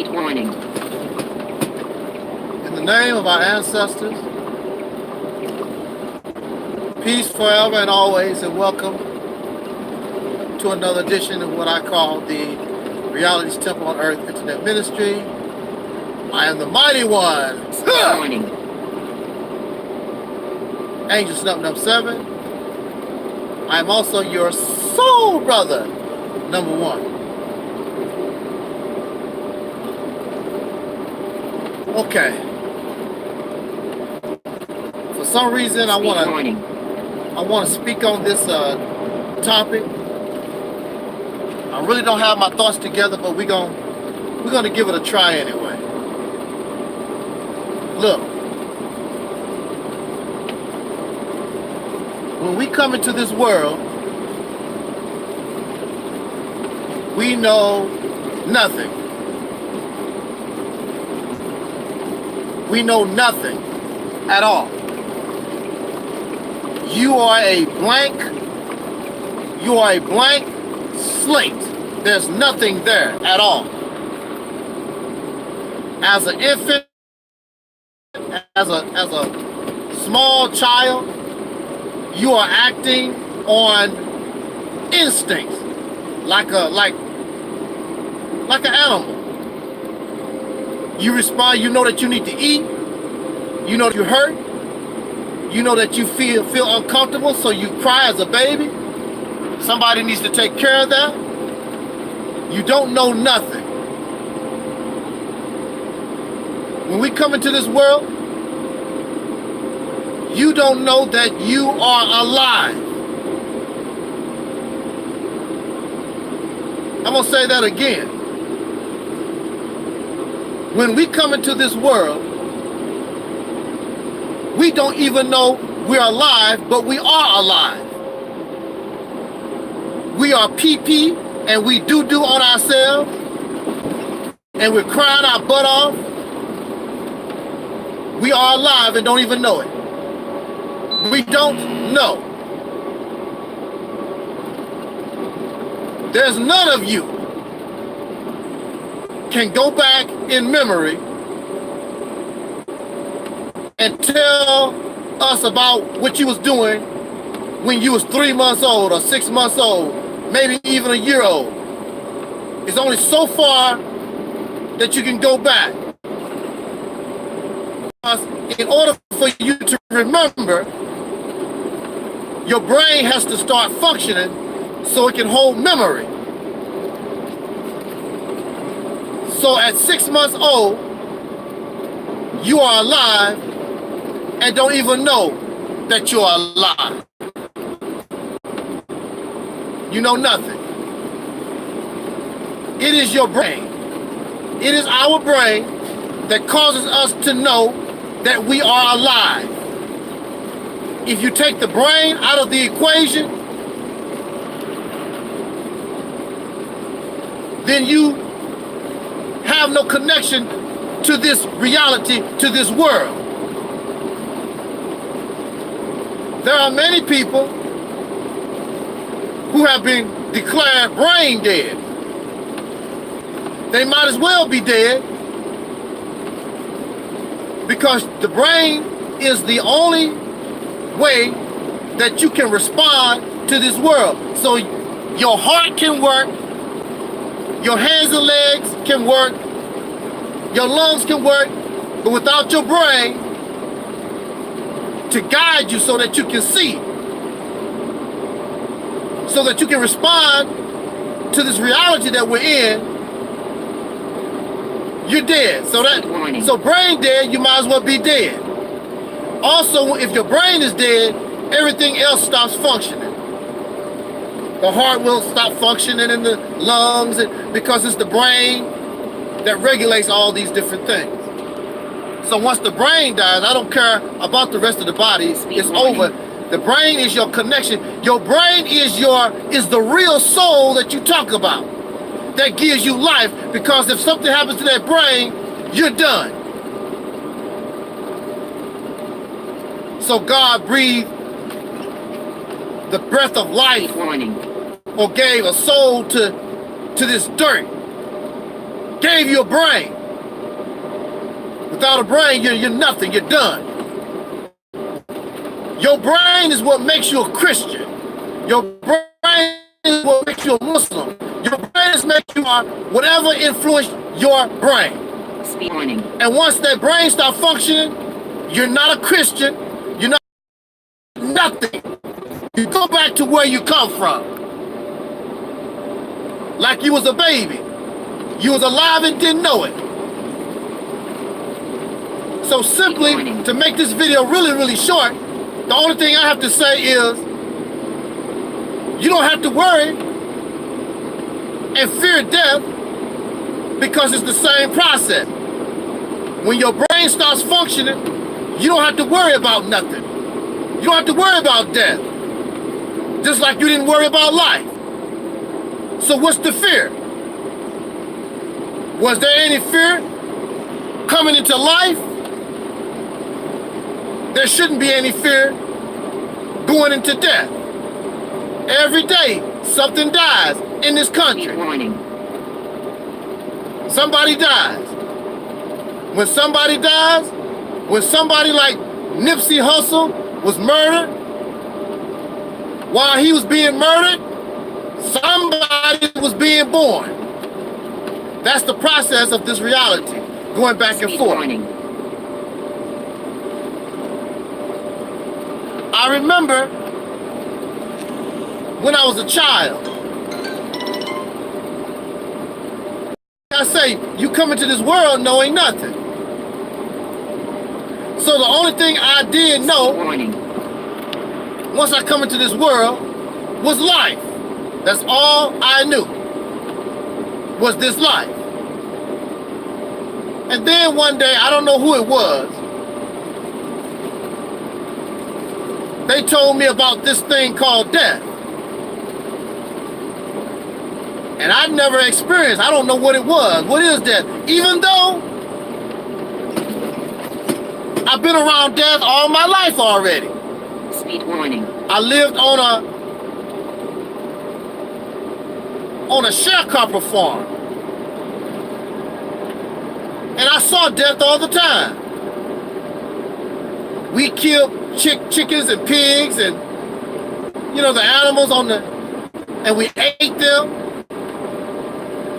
Speed warning. In the name of our ancestors, peace forever and always, and welcome to another edition of what I call the Reality's Temple on Earth Internet Ministry. I am the mighty one. Warning. Angel Snub 7. I am also your soul brother, number 1. Okay. For some reason, I want to speak on this topic. I really don't have my thoughts together, but we're gonna give it a try anyway. Look, when we come into this world, we know nothing. We know nothing at all. You are a blank slate. There's nothing there at all. As an infant, as a small child, you are acting on instincts, like an animal. You respond, you know that you need to eat, you know that you hurt, you know that you feel uncomfortable, so you cry as a baby. Somebody needs to take care of that. You don't know nothing. When we come into this world, you don't know that you are alive. I'm going to say that again. When we come into this world, we don't even know we're alive, but we are alive. We are pee-pee and we do on ourselves, and we're crying our butt off. We are alive and don't even know it. We don't know. There's none of you can go back in memory and tell us about what you was doing when you was 3 months old or 6 months old, maybe even a year old. It's only so far that you can go back. In order for you to remember, your brain has to start functioning so it can hold memory. So at 6 months old, you are alive and don't even know that you are alive. You know nothing. It is your brain. It is our brain that causes us to know that we are alive. If you take the brain out of the equation, then you have no connection to this reality, to this world. There are many people who have been declared brain dead. They might as well be dead, because the brain is the only way that you can respond to this world. So your heart can work, your hands and legs can work, your lungs can work, but without your brain to guide you so that you can see, so that you can respond to this reality that we're in, you're dead. So brain dead, you might as well be dead. Also, if your brain is dead, everything else stops functioning. The heart will stop functioning in the lungs, because it's the brain that regulates all these different things. So once the brain dies, I don't care about the rest of the body. It's over. The brain is your connection. Your brain is the real soul that you talk about, that gives you life, because if something happens to that brain, you're done. So God breathed the breath of life, or gave a soul to this dirt, gave you a brain. Without a brain, you're nothing, you're done. Your brain is what makes you a Christian. Your brain is what makes you a Muslim. Your brain is makes you whatever influenced your brain. Speed warning. And once that brain starts functioning, you're not a Christian, you're not nothing. You go back to where you come from. Like you was a baby. You was alive and didn't know it. So simply, to make this video really, really short, the only thing I have to say is, you don't have to worry and fear death because it's the same process. When your brain starts functioning, you don't have to worry about nothing. You don't have to worry about death. Just like you didn't worry about life. So what's the fear? Was there any fear coming into life? There shouldn't be any fear going into death. Every day, something dies in this country. Somebody dies. When somebody dies, when somebody like Nipsey Hussle was murdered, while he was being murdered, somebody was being born. That's the process of this reality, going back and forth. I remember when I was a child. I say, you come into this world knowing nothing. So the only thing I did know, once I come into this world, was life. That's all I knew, was this life. And then one day, I don't know who it was, they told me about this thing called death. And I'd never experienced, I don't know what it was. What is death? Even though I've been around death all my life already. Speed warning. I lived on a sharecropper farm. And I saw death all the time. We killed chickens and pigs and, you know, the animals and we ate them.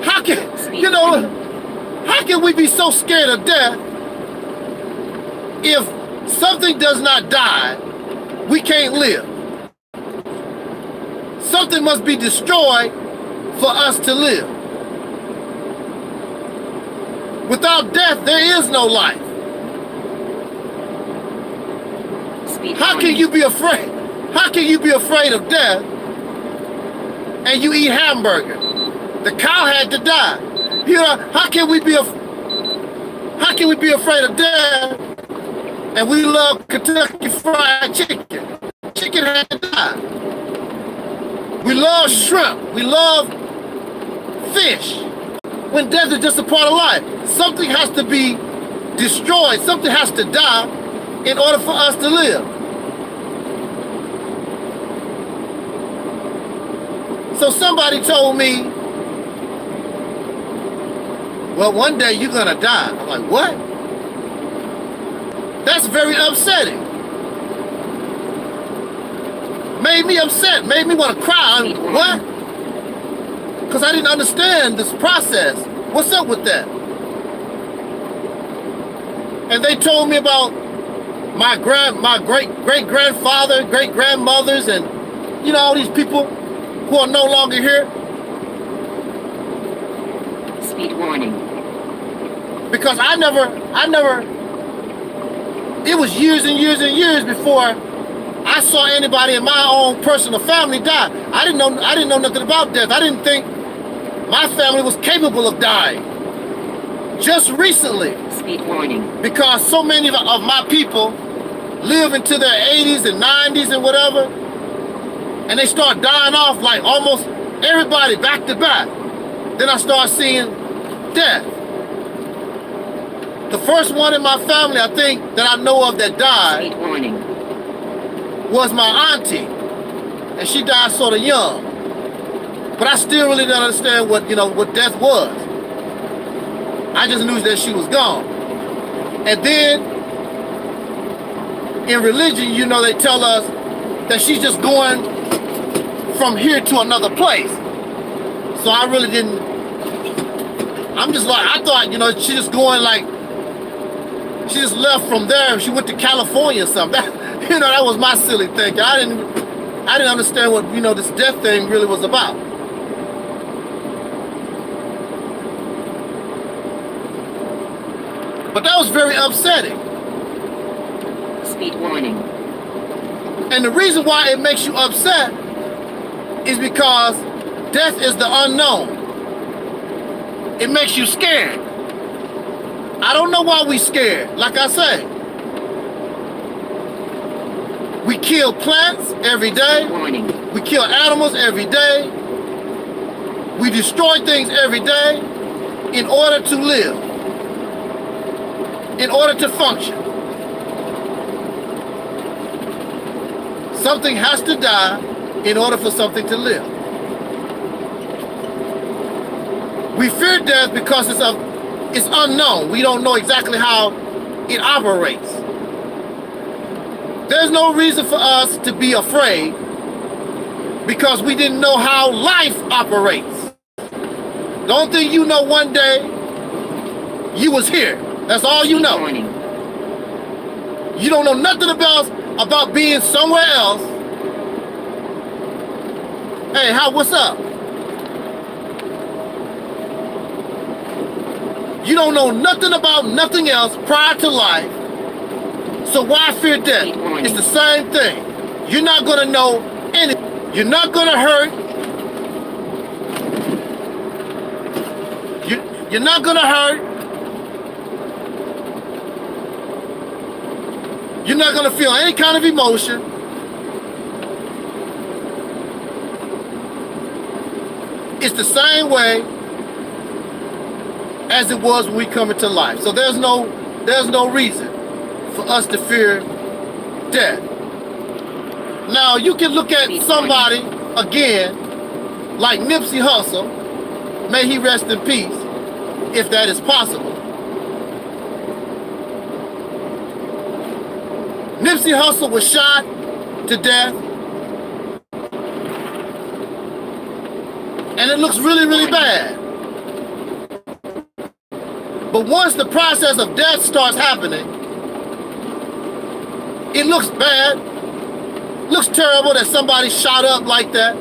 How can, you know, how can we be so scared of death if something does not die, we can't live? Something must be destroyed for us to live. Without death, there is no life. How can you be afraid? How can you be afraid of death and you eat hamburger? The cow had to die. You know, how can we be afraid of death and we love Kentucky Fried Chicken? Chicken had to die. We love shrimp. We love fish. When death is just a part of life, something has to be destroyed. Something has to die in order for us to live. So somebody told me, well, one day you're gonna die. I'm like, what? That's very upsetting. Made me upset, made me want to cry. What? Because I didn't understand this process. What's up with that? And they told me about my great-grandfather, great-grandmothers, and, you know, all these people who are no longer here. Speed warning. Because I never, it was years and years and years before I saw anybody in my own personal family die. I didn't know nothing about death. I didn't think my family was capable of dying. Just recently. Speed warning. Because so many of my people live into their 80s and 90s and whatever, and they start dying off like almost everybody back to back. Then I start seeing death. The first one in my family, I think, that I know of that died Speed warning. was my auntie, and she died sort of young. But I still really didn't understand what death was. I just knew that she was gone. And then in religion, you know, they tell us that she's just going from here to another place. So I really didn't, I'm just like, I thought, you know, she's just going like, she just left from there. She went to California or something. That, you know, that was my silly thinking. I didn't understand what, you know, this death thing really was about. But that was very upsetting. Speed warning. And the reason why it makes you upset is because death is the unknown. It makes you scared. I don't know why we scared. Like I say, we kill plants every day. Warning. We kill animals every day. We destroy things every day in order to live, in order to function. Something has to die in order for something to live. We fear death because it's unknown. We don't know exactly how it operates. There's no reason for us to be afraid because we didn't know how life operates. The only thing you know, one day you was here. That's all you know. Warning. You don't know nothing about being somewhere else. Hey, what's up? You don't know nothing about nothing else prior to life. So why fear death? It's the same thing. You're not gonna know anything. You're not gonna hurt. You're not gonna hurt. You're not gonna feel any kind of emotion. It's the same way as it was when we come into life. So there's no reason for us to fear death. Now you can look at somebody again like Nipsey Hussle, may he rest in peace, if that is possible. Nipsey Hussle was shot to death, and it looks really, really bad. But once the process of death starts happening, it looks bad. Looks terrible that somebody shot up like that.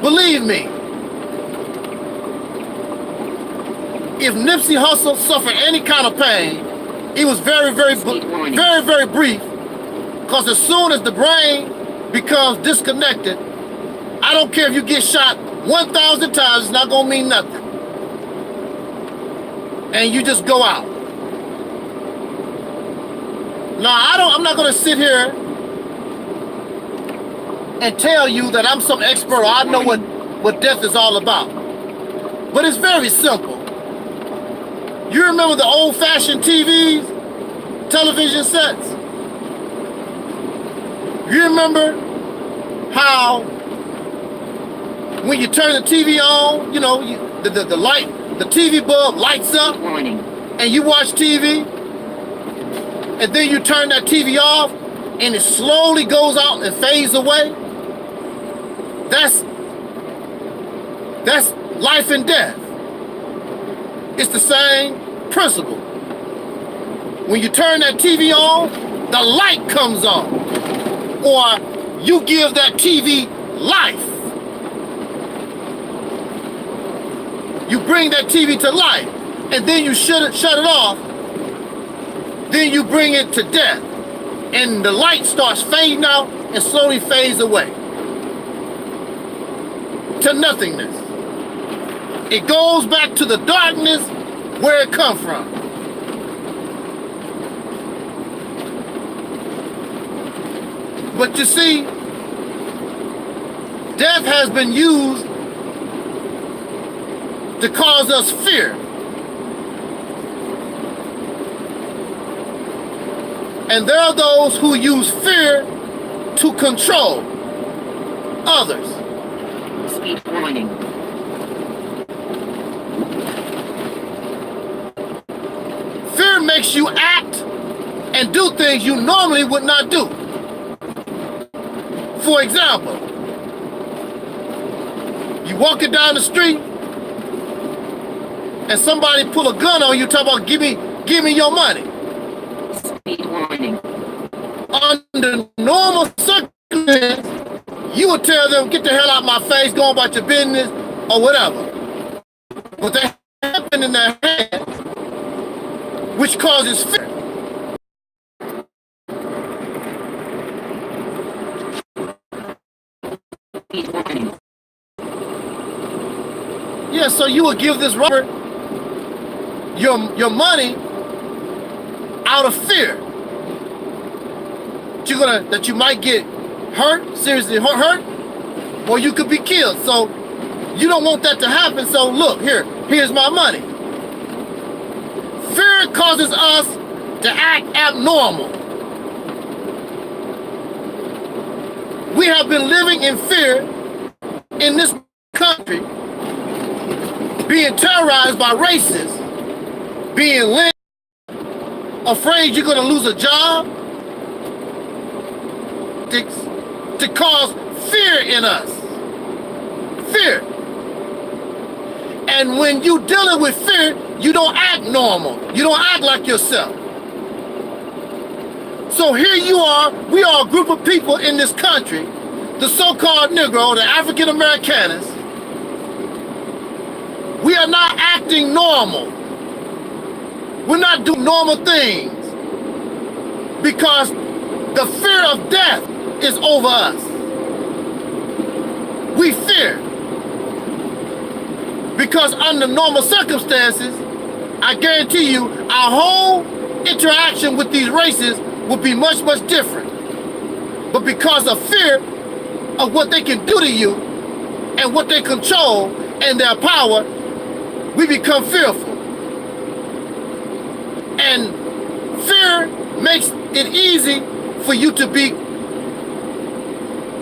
Believe me, if Nipsey Hussle suffered any kind of pain, it was very, very brief. Because as soon as the brain becomes disconnected, I don't care if you get shot 1,000 times, it's not gonna mean nothing. And you just go out. Now, I'm not gonna sit here and tell you that I'm some expert or I know what death is all about. But it's very simple. You remember the old-fashioned TVs, television sets? You remember how when you turn the TV on, you know, the light, the TV bulb lights up, and you watch TV, and then you turn that TV off, and it slowly goes out and fades away? That's life and death. It's the same principle. When you turn that TV on, the light comes on. Or you give that TV life. You bring that TV to life, and then you shut it off. Then you bring it to death. And the light starts fading out and slowly fades away to nothingness. It goes back to the darkness where it come from. But you see, death has been used to cause us fear. And there are those who use fear to control others. Speed warning. makes you act and do things you normally would not do. For example, you walking down the street and somebody pull a gun on you, talk about give me your money. Speed warning. Under normal circumstances, you would tell them, get the hell out of my face, go about your business, or whatever. But they happen in their head, which causes fear. Speed warning. Yeah, so you would give this robber your money out of fear. That you might get hurt, seriously hurt, or you could be killed. So you don't want that to happen. So look, here's my money. Fear causes us to act abnormal. We have been living in fear in this country, being terrorized by racists, being lynched, afraid you're going to lose a job, to cause fear in us. Fear. And when you're dealing with fear, you don't act normal. You don't act like yourself. So here you are, we are a group of people in this country, the so-called Negro, the African Americans. We are not acting normal. We're not doing normal things because the fear of death is over us. We fear. Because under normal circumstances, I guarantee you, our whole interaction with these races would be much, much different. But because of fear of what they can do to you and what they control and their power, we become fearful. And fear makes it easy for you to be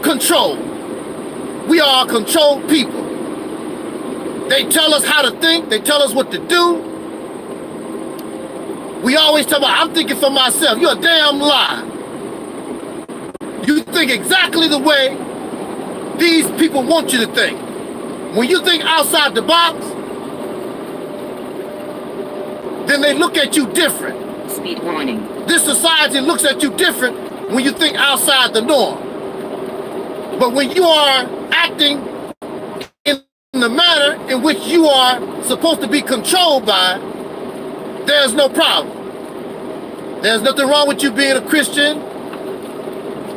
controlled. We are controlled people. They tell us how to think. They tell us what to do. We always talk about, I'm thinking for myself. You're a damn lie. You think exactly the way these people want you to think. When you think outside the box, then they look at you different. Speed warning. This society looks at you different when you think outside the norm. But when you are acting in the manner in which you are supposed to be controlled by, there's no problem. There's nothing wrong with you being a Christian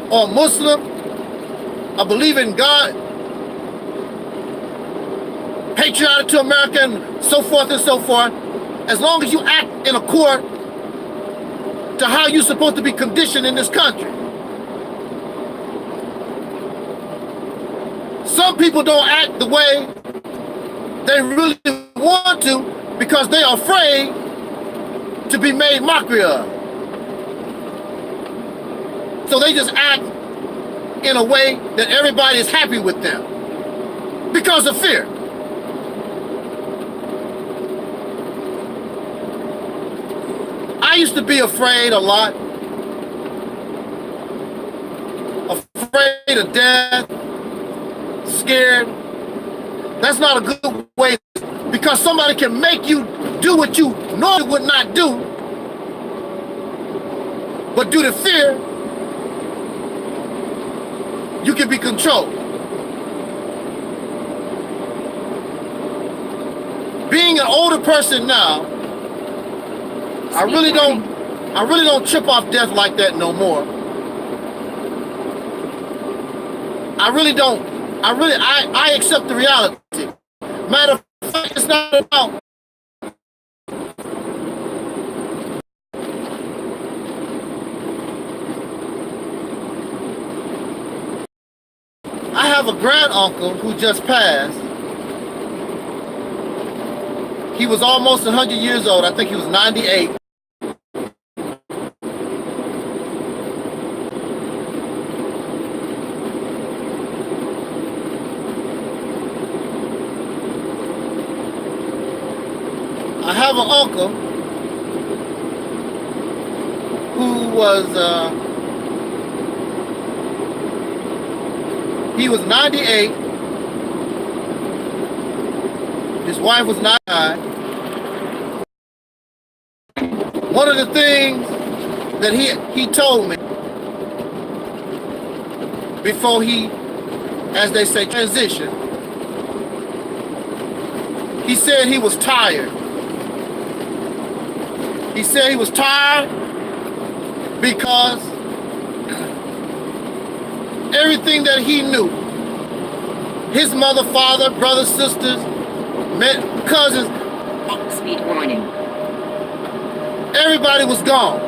or a Muslim, a believer in God, patriotic to America, and so forth and so forth. As long as you act in accord to how you're supposed to be conditioned in this country. Some people don't act the way they really want to because they are afraid to be made mockery of. So they just act in a way that everybody is happy with them because of fear. I used to be afraid a lot. Afraid of death. Scared. That's not a good way, because somebody can make you do what you normally would not do, but due to fear, you can be controlled. Being an older person now, I really don't trip off death like that no more. I accept the reality. Matter of fact, it's not about I have a granduncle who just passed. He was almost 100 years old. I think he was 98. I have an uncle was 98. His wife was 99. One of the things that he told me before he, as they say, transitioned, he said he was tired. He said he was tired because everything that he knew, his mother, father, brothers, sisters, cousins, Speed warning. everybody was gone.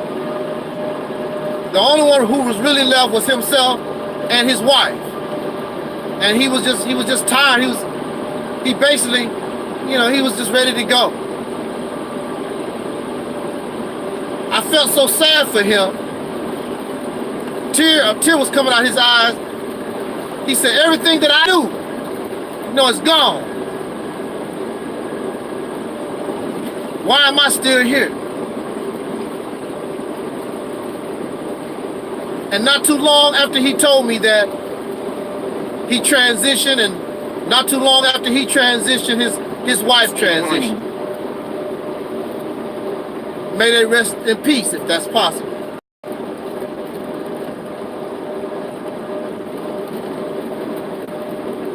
The only one who was really left was himself and his wife. And he was just tired. He basically, he was just ready to go. I felt so sad for him. A tear was coming out his eyes. He said, everything that I knew, it's gone. Why am I still here? And not too long after he told me that, he transitioned, and not too long after he transitioned, his wife transitioned. May they rest in peace if that's possible.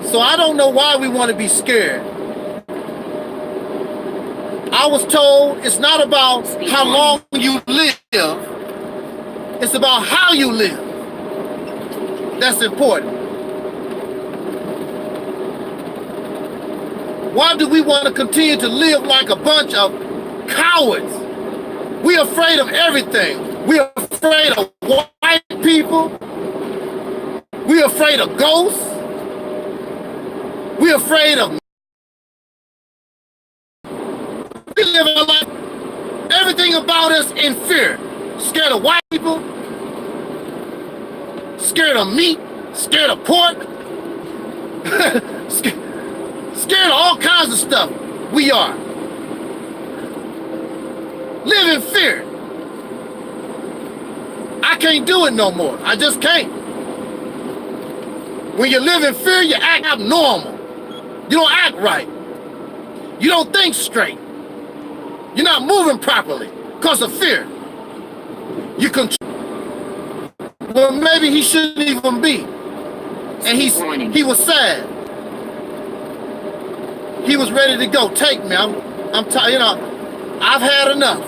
So I don't know why we want to be scared. I was told it's not about how long you live, it's about how you live. That's important. Why do we want to continue to live like a bunch of cowards? We're afraid of everything. We're afraid of white people. We're afraid of ghosts. We're afraid of... We live our life, everything about us in fear. Scared of white people, scared of meat, scared of pork, scared of all kinds of stuff. We are. Live in fear. I can't do it no more. I just can't. When you live in fear, you act abnormal. You don't act right. You don't think straight. You're not moving properly because of fear. You control. Well, maybe he shouldn't even be. And he was sad. He was ready to go. Take me. I'm tired. I've had enough.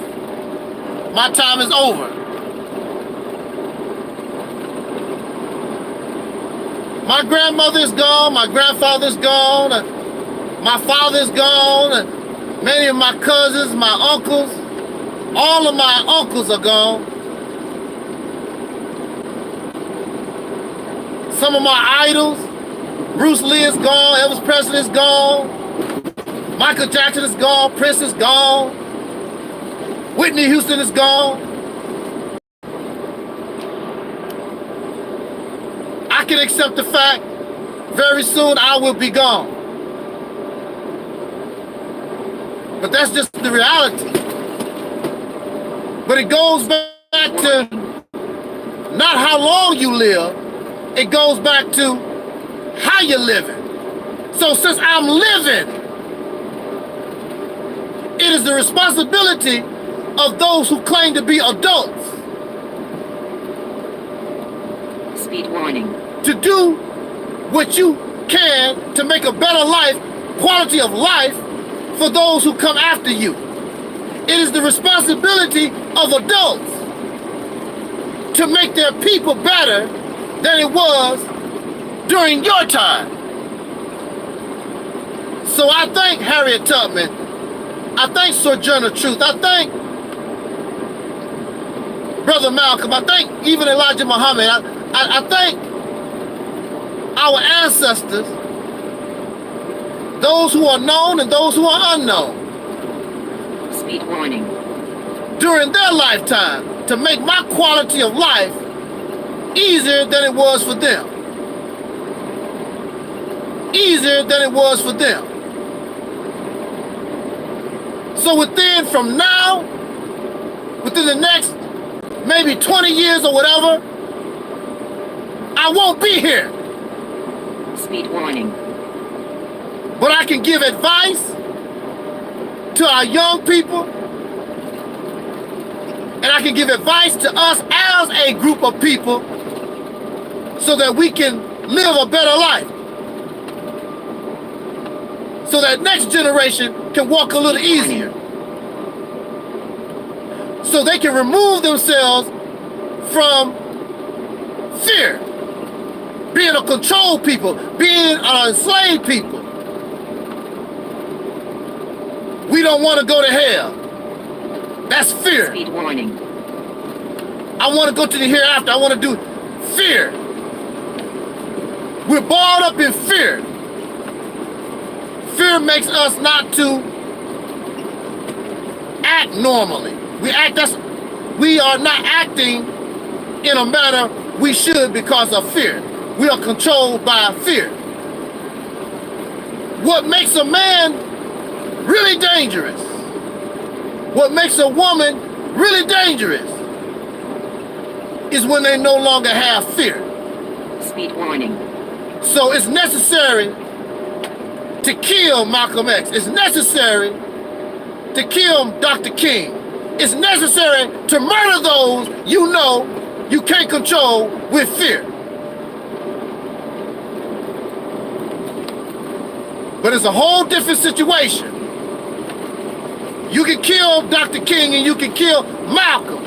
My time is over. My grandmother is gone. My grandfather's gone. My father's gone. Many of my cousins, my uncles, all of my uncles are gone. Some of my idols, Bruce Lee is gone, Elvis Presley is gone, Michael Jackson is gone, Prince is gone, Whitney Houston is gone. I can accept the fact very soon I will be gone. But that's just the reality. But it goes back to not how long you live, it goes back to how you're living. So since I'm living, it is the responsibility of those who claim to be adults. Speed warning. To do what you can to make a better life, quality of life, for those who come after you. It is the responsibility of adults to make their people better than it was during your time. So I thank Harriet Tubman. I thank Sojourner Truth. I thank Brother Malcolm. I thank even Elijah Muhammad. I thank our ancestors, those who are known and those who are unknown. Speed warning. During their lifetime, to make my quality of life easier than it was for them. Easier than it was for them. So within the next maybe 20 years or whatever, I won't be here. Speed warning. But I can give advice to our young people, and I can give advice to us as a group of people so that we can live a better life. So that next generation can walk a little easier. So they can remove themselves from fear. Being a controlled people, being an enslaved people. We don't want to go to hell. That's fear. Speed warning. I want to go to the hereafter. I want to do fear. We're balled up in fear. Fear makes us not to act normally. We are not acting in a manner we should because of fear. We are controlled by fear. What makes a man really dangerous, what makes a woman really dangerous, is when they no longer have fear. Speed warning. So it's necessary to kill Malcolm X. It's necessary to kill Dr. King. It's necessary to murder those you know you can't control with fear. But it's a whole different situation. You can kill Dr. King and you can kill Malcolm.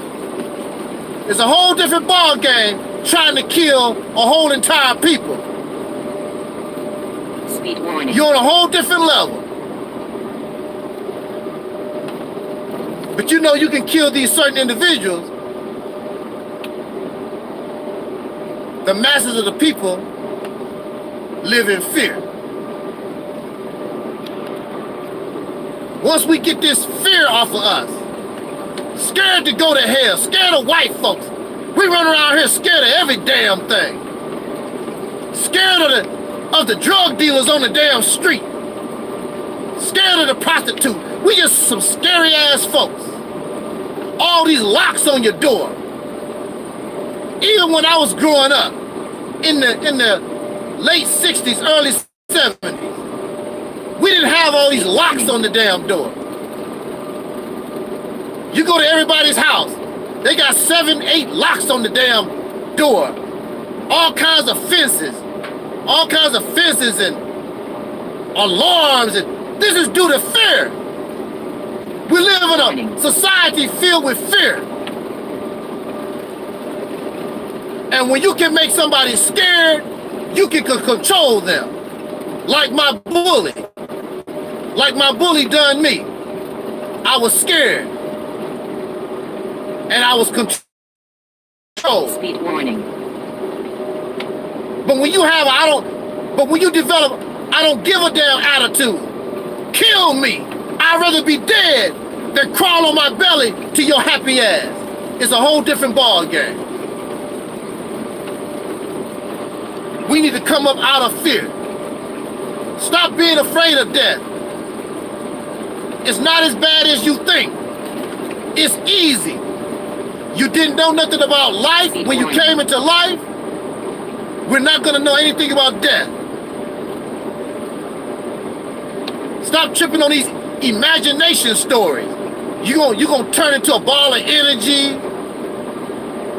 It's a whole different ball game trying to kill a whole entire people. Speed warning. You're on a whole different level. But you know you can kill these certain individuals. The masses of the people live in fear. Once we get this fear off of us, scared to go to hell, scared of white folks. We run around here scared of every damn thing. Scared of the drug dealers on the damn street. Scared of the prostitute. We just some scary ass folks. All these locks on your door. Even when I was growing up in the late 60s, early 70s, we didn't have all these locks on the damn door. You go to everybody's house, they got 7, 8 locks on the damn door. All kinds of fences. All kinds of fences and alarms. And this is due to fear. We live in a society filled with fear. And when you can make somebody scared, you can control them. Like my bully. Like my bully done me. I was scared. And I was controlled. Speed warning. But when you have when you develop, I don't give a damn attitude. Kill me. I'd rather be dead than crawl on my belly to your happy ass. It's a whole different ball game. We need to come up out of fear. Stop being afraid of death. It's not as bad as you think. It's easy. You didn't know nothing about life when you came into life. We're not going to know anything about death. Stop tripping on these imagination stories. You're gonna turn into a ball of energy,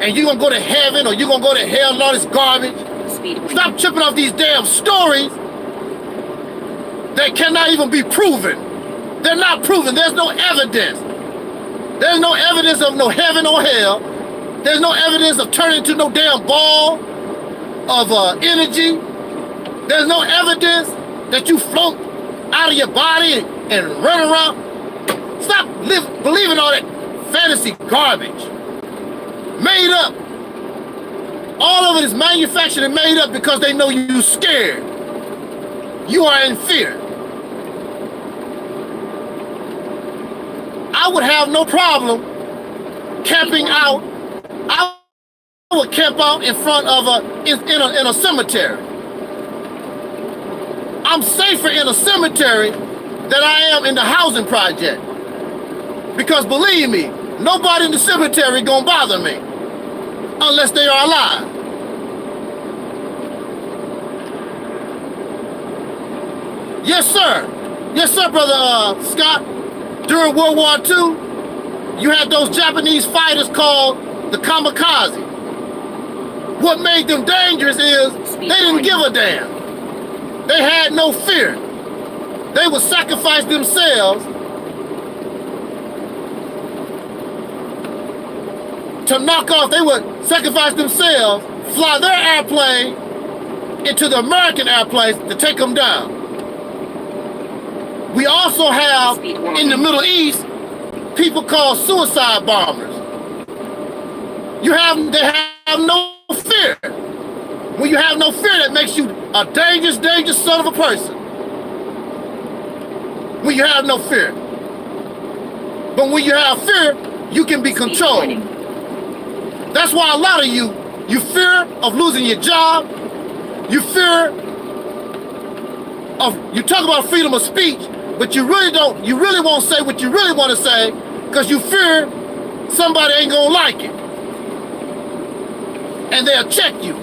and you're going to go to heaven, or you're going to go to hell and all this garbage. Stop tripping off these damn stories that cannot even be proven. They're not proven. There's no evidence. There's no evidence of no heaven or hell. There's no evidence of turning into no damn ball of energy. There's no evidence that you float out of your body and run around. Stop believing all that fantasy garbage. Made up. All of it is manufactured and made up because they know you're scared. You are in fear. I would have no problem camping out. I would camp out in front of in a cemetery. I'm safer in a cemetery than I am in the housing project. Because believe me, nobody in the cemetery gonna bother me. unless they are alive. Yes, sir. Yes, sir, brother Scott. During World War II, you had those Japanese fighters called the kamikaze. What made them dangerous is they didn't give a damn. They had no fear. They would sacrifice themselves to knock off. They would sacrifice themselves, fly their airplane into the American airplanes to take them down. We also have in the Middle East people called suicide bombers. They have no fear. When you have no fear, that makes you a dangerous, dangerous son of a person. When you have no fear. But when you have fear, you can be controlled. That's why a lot of you fear of losing your job. You fear of, you talk about freedom of speech, but you really won't say what you really want to say because you fear somebody ain't gonna like it. And they'll check you.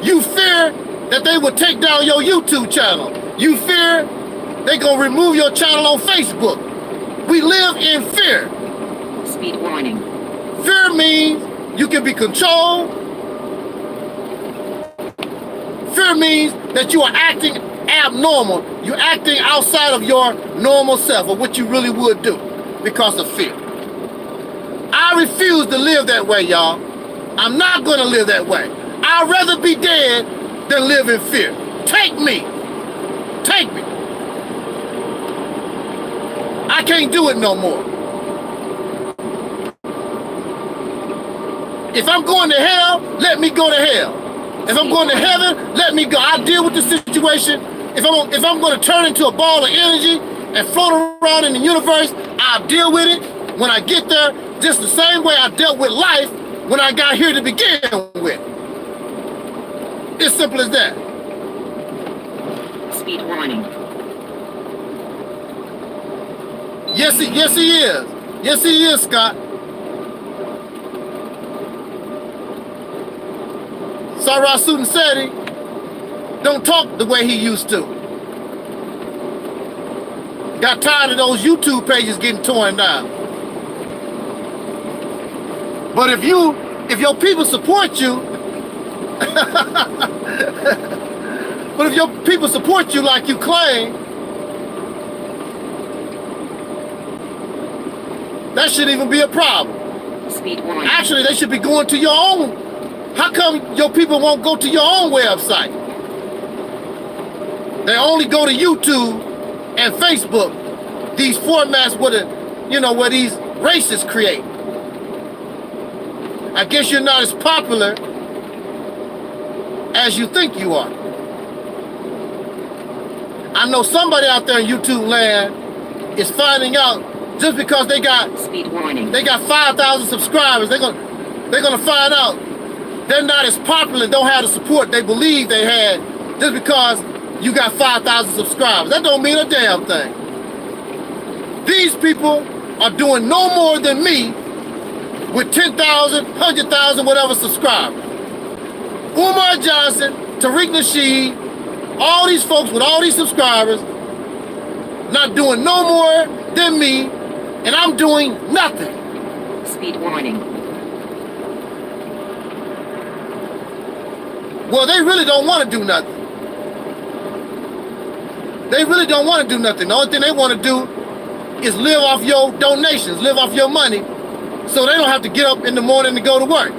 You fear that they will take down your YouTube channel. You fear they gonna remove your channel on Facebook. We live in fear. Speed warning. Fear means you can be controlled. Fear means that you are acting abnormal. You're acting outside of your normal self or what you really would do because of fear. I refuse to live that way, y'all. I'm not gonna live that way. I'd rather be dead than live in fear. Take me. Take me. I can't do it no more. If I'm going to hell, let me go to hell. If I'm going to heaven, let me go. I'll deal with the situation. If I'm going to turn into a ball of energy and float around in the universe, I'll deal with it when I get there, just the same way I dealt with life when I got here to begin with. It's simple as that. Speed warning. Yes, he is. Yes, he is, Scott. Sarah Sutton said he don't talk the way he used to. Got tired of those YouTube pages getting torn down. But if your people support you, but if your people support you like you claim, that shouldn't even be a problem. Speed warning. Actually, they should be going to your own. How come your people won't go to your own website? They only go to YouTube and Facebook, these formats where these racists create. I guess you're not as popular as you think you are. I know somebody out there in YouTube land is finding out just because they got speed warning. They got 5,000 subscribers. They're gonna find out they're not as popular, don't have the support they believe they had just because you got 5,000 subscribers. That don't mean a damn thing. These people are doing no more than me with 10,000, 100,000, whatever subscribers. Umar Johnson, Tariq Nasheed, all these folks with all these subscribers, not doing no more than me, and I'm doing nothing. Speed warning. Well, they really don't want to do nothing. They really don't want to do nothing. The only thing they want to do is live off your donations, live off your money, so they don't have to get up in the morning to go to work.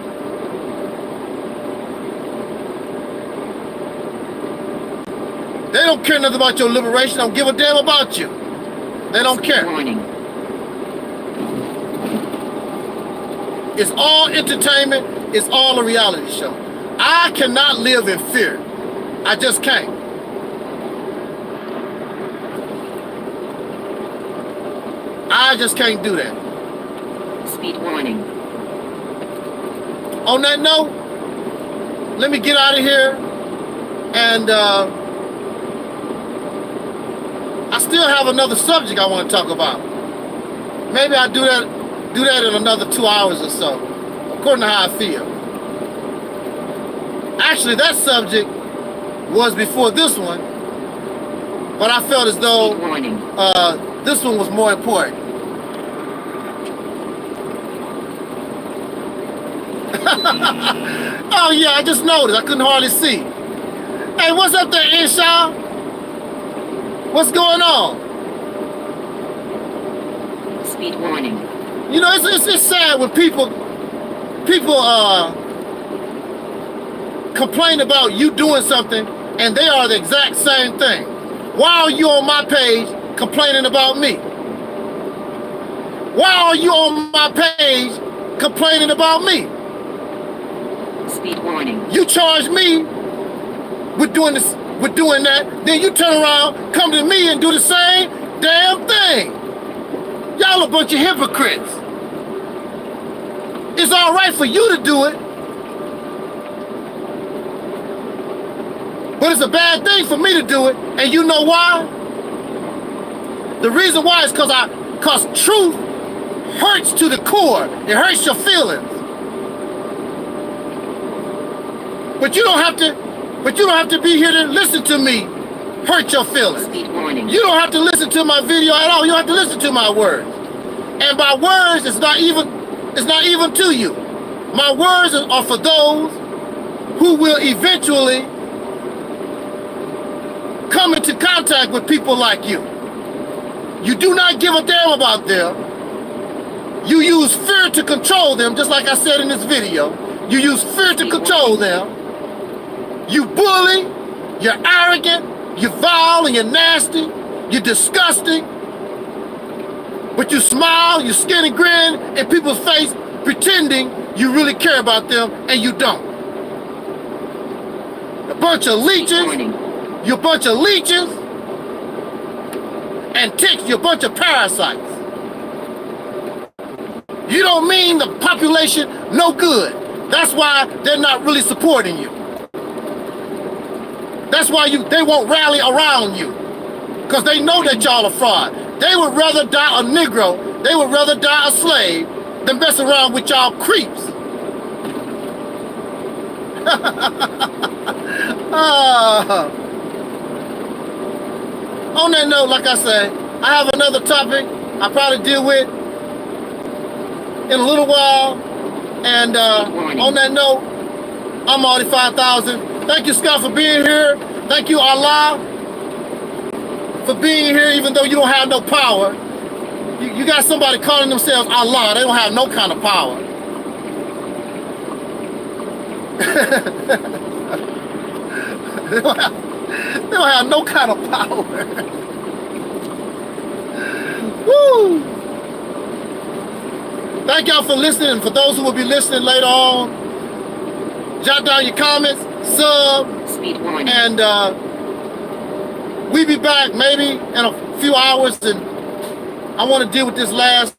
They don't care nothing about your liberation, don't give a damn about you. They don't care. Warning. It's all entertainment, it's all a reality show. I cannot live in fear. I just can't. I just can't do that. Speed warning. On that note, let me get out of here. And I still have another subject I want to talk about. Maybe I'll do that do that in another 2 hours or so, according to how I feel. Actually, that subject was before this one, but I felt as though this one was more important. Oh yeah, I just noticed. I couldn't hardly see. Hey, what's up there, Insha? What's going on? Speed warning. You know, it's sad when people complain about you doing something and they are the exact same thing. Why are you on my page complaining about me? Why are you on my page complaining about me? Speed warning. You charge me with doing this, with doing that, then you turn around, come to me and do the same damn thing. Y'all a bunch of hypocrites. It's all right for you to do it, but it's a bad thing for me to do it, and you know why? The reason why is because truth hurts to the core. It hurts your feelings. But you don't have to be here to listen to me hurt your feelings. Speed warning. You don't have to listen to my video at all. You don't have to listen to my words. And my words it's not even to you. My words are for those who will eventually come into contact with people like you. You do not give a damn about them. You use fear to control them, just like I said in this video. You use fear to control them. You bully, you're arrogant, you're vile and you're nasty, you're disgusting. But you smile, you skin and grin in people's face, pretending you really care about them, and you don't. A bunch of leeches, you're a bunch of leeches, and ticks, you're a bunch of parasites. You don't mean the population no good. That's why they're not really supporting you. That's why they won't rally around you, because they know that y'all are fraud. They would rather die a Negro, they would rather die a slave than mess around with y'all creeps. On that note, like I say, I have another topic I'll probably deal with in a little while. And on that note, I'm Audi 5000. Thank you, Scott, for being here. Thank you, Allah, for being here, even though you don't have no power. You got somebody calling themselves Allah. They don't have no kind of power. They don't have no kind of power. Woo! Thank y'all for listening, and for those who will be listening later on, jot down your comments, sub, and we'll be back maybe in a few hours, and I want to deal with this last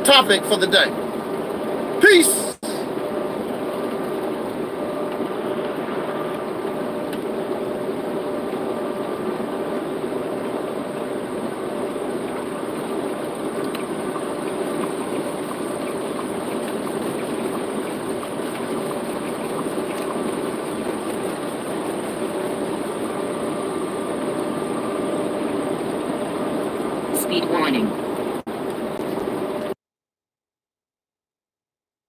topic for the day. Peace.